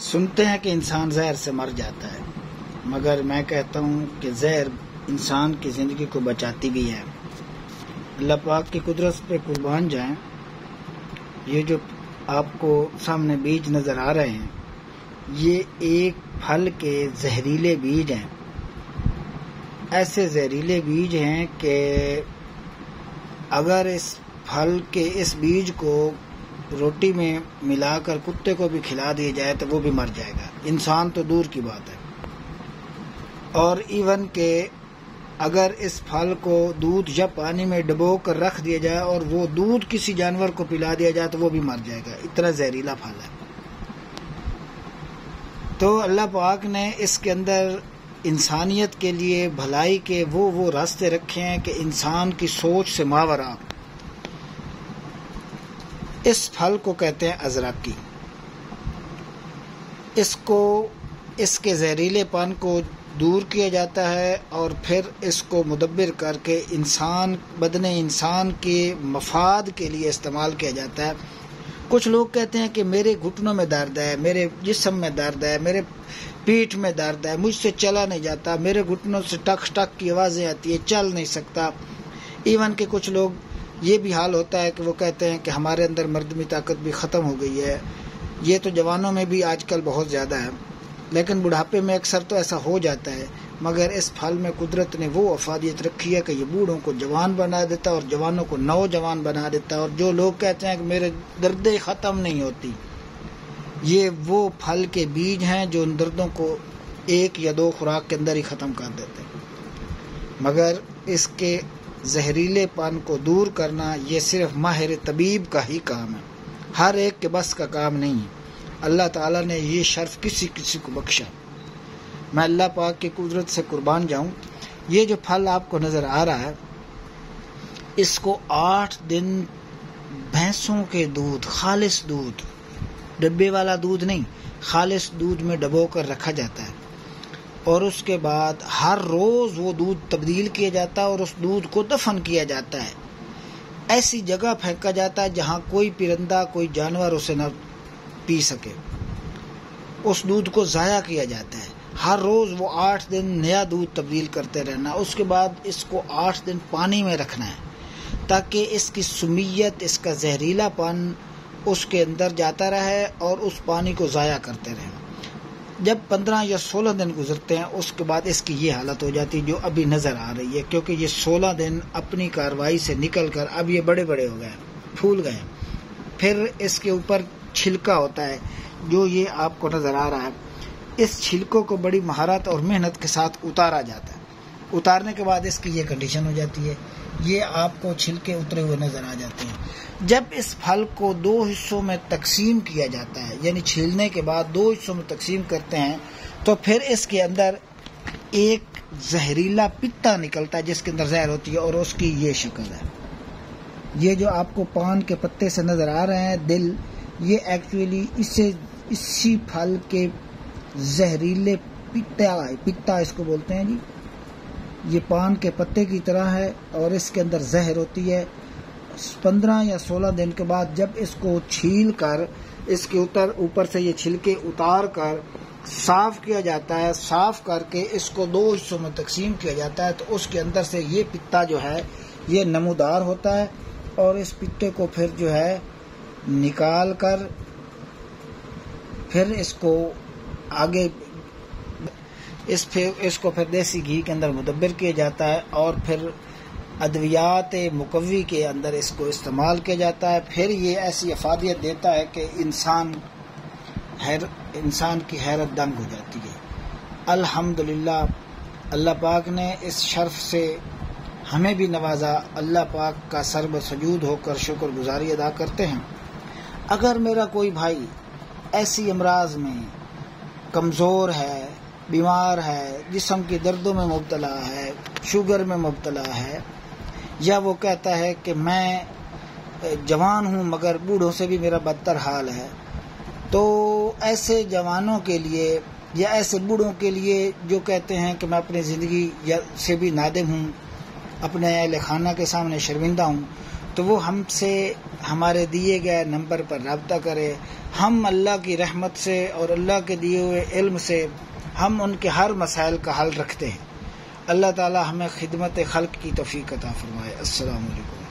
سنتے ہیں کہ انسان زہر سے مر جاتا ہے، مگر میں کہتا ہوں کہ زہر انسان کی زندگی کو بچاتی بھی ہے۔ اللہ پاک کی قدرت پہ قربان جائیں، یہ جو آپ کو سامنے بیج نظر آ رہے ہیں، یہ ایک پھل کے زہریلے بیج ہیں۔ ایسے زہریلے بیج ہیں کہ اگر اس پھل کے اس بیج کو روٹی میں ملا کر کتے کو بھی کھلا دیا جائے تو وہ بھی مر جائے گا، انسان تو دور کی بات ہے۔ اور ایون کہ اگر اس پھل کو دودھ یا پانی میں ڈبو کر رکھ دیا جائے اور وہ دودھ کسی جانور کو پلا دیا جائے تو وہ بھی مر جائے گا، اتنا زہریلا پھل ہے۔ تو اللہ پاک نے اس کے اندر انسانیت کے لیے بھلائی کے وہ راستے رکھے ہیں کہ انسان کی سوچ سے ماورا۔ اس پھل کو کہتے ہیں ازرقی۔ اس کے زہریلے پن کو دور کیا جاتا ہے اور پھر اس کو مدبر کر کے بدن انسان کے مفاد کے لیے استعمال کیا جاتا ہے۔ کچھ لوگ کہتے ہیں کہ میرے گھٹنوں میں درد ہے، میرے جسم میں درد ہے، میرے پیٹھ میں درد ہے، مجھ سے چلا نہیں جاتا، میرے گھٹنوں سے ٹک ٹک کی آوازیں آتی ہے، چل نہیں سکتا۔ ایون کہ کچھ لوگ یہ بھی حال ہوتا ہے کہ وہ کہتے ہیں کہ ہمارے اندر مردمی طاقت بھی ختم ہو گئی ہے۔ یہ تو جوانوں میں بھی آج کل بہت زیادہ ہے، لیکن بڑھاپے میں اکثر تو ایسا ہو جاتا ہے۔ مگر اس پھل میں قدرت نے وہ افادیت رکھی ہے کہ یہ بوڑھوں کو جوان بنا دیتا ہے اور جوانوں کو نوجوان بنا دیتا ہے۔ اور جو لوگ کہتے ہیں کہ میرے دردیں ختم نہیں ہوتی، یہ وہ پھل کے بیج ہیں جو ان دردوں کو 1 یا 2 خوراک کے اندر ہی ختم کر دیتے ہیں۔ مگر اس کے زہریلے پن کو دور کرنا یہ صرف ماہر طبیب کا ہی کام ہے، ہر ایک کے بس کا کام نہیں ہے۔ اللہ تعالیٰ نے یہ شرف کسی کو بخشا۔ میں اللہ پاک کی قدرت سے قربان جاؤں، یہ جو پھل آپ کو نظر آ رہا ہے، اس کو 8 دن بھینسوں کے دودھ، خالص دودھ، ڈبے والا دودھ نہیں، خالص دودھ میں ڈبو کر رکھا جاتا ہے، اور اس کے بعد ہر روز وہ دودھ تبدیل کیا جاتا ہے اور اس دودھ کو دفن کیا جاتا ہے۔ ایسی جگہ پھینکا جاتا ہے جہاں کوئی پرندہ، کوئی جانور اسے نہ پی سکے۔ اس دودھ کو ضائع کیا جاتا ہے۔ ہر روز وہ 8 دن نیا دودھ تبدیل کرتے رہنا۔ اس کے بعد اس کو 8 دن پانی میں رکھنا ہے تاکہ اس کی سمیت، اس کا زہریلا پن اس کے اندر جاتا رہے اور اس پانی کو ضائع کرتے رہیں۔ جب 15 یا 16 دن گزرتے ہیں، اس کے بعد اس کی یہ حالت ہو جاتی ہے جو ابھی نظر آ رہی ہے، کیونکہ یہ 16 دن اپنی کارروائی سے نکل کر اب یہ بڑے بڑے ہو گئے، پھول گئے۔ پھر اس کے اوپر چھلکا ہوتا ہے جو یہ آپ کو نظر آ رہا ہے۔ اس چھلکوں کو بڑی مہارت اور محنت کے ساتھ اتارا جاتا ہے۔ اتارنے کے بعد اس کی یہ کنڈیشن ہو جاتی ہے، یہ آپ کو چھلکے اترے ہوئے نظر آ جاتے ہیں۔ جب اس پھل کو 2 حصوں میں تقسیم کیا جاتا ہے، یعنی چھیلنے کے بعد 2 حصوں میں تقسیم کرتے ہیں، تو پھر اس کے اندر ایک زہریلا پتا نکلتا ہے جس کے اندر زہر ہوتی ہے، اور اس کی یہ شکل ہے۔ یہ جو آپ کو پان کے پتے سے نظر آ رہے ہیں دل، یہ ایکچولی اسی پھل کے زہریلے پتا اس کو بولتے ہیں جی۔ یہ پان کے پتے کی طرح ہے اور اس کے اندر زہر ہوتی ہے۔ 15 یا 16 دن کے بعد جب اس کو چھیل کر اس کے اوپر سے یہ چھلکے اتار کر صاف کیا جاتا ہے، صاف کر کے اس کو 2 حصوں میں تقسیم کیا جاتا ہے، تو اس کے اندر سے یہ پتا جو ہے یہ نمودار ہوتا ہے، اور اس پتے کو پھر جو ہے نکال کر پھر اس کو آگے اس کو پھر دیسی گھی کے اندر مدبر کیا جاتا ہے، اور پھر ادویات مقوی کے اندر اس کو استعمال کیا جاتا ہے۔ پھر یہ ایسی افادیت دیتا ہے کہ انسان کی حیرت دنگ ہو جاتی ہے۔ الحمدللہ اللہ پاک نے اس شرف سے ہمیں بھی نوازا۔ اللہ پاک کا سرب سجود ہو کر شکر گزاری ادا کرتے ہیں۔ اگر میرا کوئی بھائی ایسی امراض میں کمزور ہے، بیمار ہے، جسم کی دردوں میں مبتلا ہے، شوگر میں مبتلا ہے، یا وہ کہتا ہے کہ میں جوان ہوں مگر بوڑھوں سے بھی میرا بدتر حال ہے، تو ایسے جوانوں کے لیے یا ایسے بوڑھوں کے لیے جو کہتے ہیں کہ میں اپنی زندگی سے بھی نادم ہوں، اپنے اہل خانہ کے سامنے شرمندہ ہوں، تو وہ ہم سے ہمارے دیے گئے نمبر پر رابطہ کرے. ہم اللہ کی رحمت سے اور اللہ کے دیے ہوئے علم سے ہم ان کے ہر مسائل کا حل رکھتے ہیں. اللہ تعالی ہمیں خدمت خلق کی توفیق عطا فرمائے. السلام علیکم.